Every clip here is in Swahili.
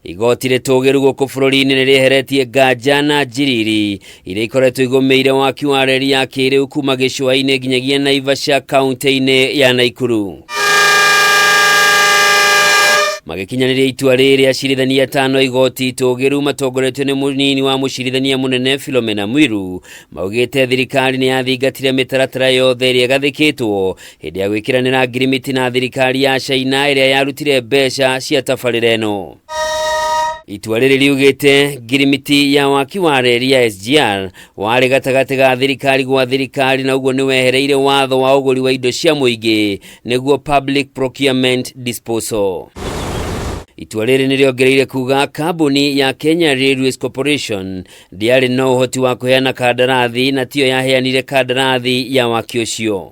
igoti ritogeru guku bururi-ini niriheretie nganja na njiriri iria ikoretwo igomeire waki wa reri ya kiriu kuma gicua-ini nginyagia Naivasha kaunti-ini ya Naikuru. Magikinyaniria itua riri acirithania atano igoti itogeru matongoretio ni munini wa mucirithania munene Philomena Mwilu maugite thirikari ni yathingatire mitaratara yothe iria gathikitwo hindi ya gwikiranira ngirimiti na thirikari ya China iria yarutire mbeca cia tabarĩra ĩno. Itua riri riugite ngirimiti ya waki wa reri ya SGR wari gatagati ga thirikari gwa thirikari na uguo ni wehereire watho wa uguri wa indo cia muingi niguo Public Procurement Disposal. Itua riri niriongereire kuga kambuni ya Kenya Railways Corporation ndiari na uhoti wa kuheana kandarathi na tio yaheanire kandarathi ya waki ucio.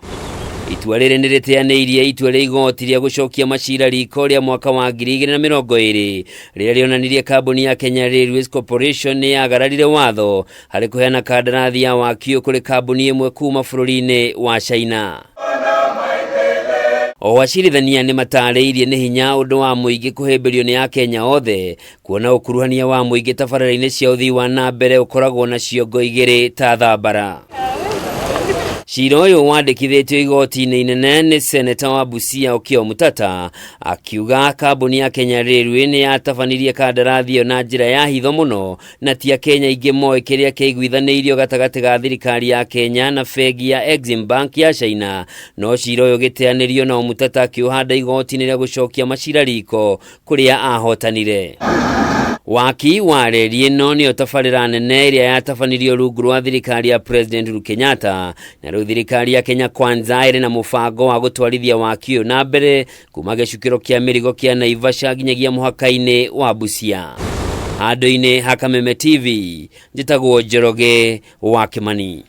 Itua riri niriteaneirie itua ria igoti ria gucokia macira riko ria mwaka wa 2020 riria rionanirie kambuni ya Kenya Railways Corporation ni yagararire watho hari kuheana kandarathi ya waki kuri kambuni imwe kuma bururi-ini wa China. O acirithania ni matariirie ni hinya undu wa muingi kuhimbirio ni Akenya othe kuona ukuruhania wa muingi tabarĩra-ini cia uthii wa na mbere ukoragwo na ciongo igiri ta thambara. Cira uyu wandikithitio igoti-ini inene ni seneta wa Busia Okiya Omutata akiuga kambuni ya Kenya Railway ni yatabanirie kandarathi yo na njira ya hitho muno na ti Kenya ingi moe kiria kiguithanirio gatagati ga thirikari ya Kenya na bengi ya Exim Bank ya China. No cira uyu giteanirio na Omutata akiuhanda igoti-ini ria gucokia macira riko kuria ahotanire. Waki wa reri ĩno nĩyo tabarĩra nene iria yatabanirio rungu rwa thirikari ya President Uhuru Kenyatta na rĩu thirikari ya Kenya Kwanza ĩrĩ na mũbango wa gũtwarithia waki ũyũ na mbere kuma gĩcukĩro kĩa mĩrigo kĩa Naivasha nginyagia mũhaka-inĩ wa Busia. Handũ-inĩ ha Kameme TV njĩtagwo Njoroge wa Kimani.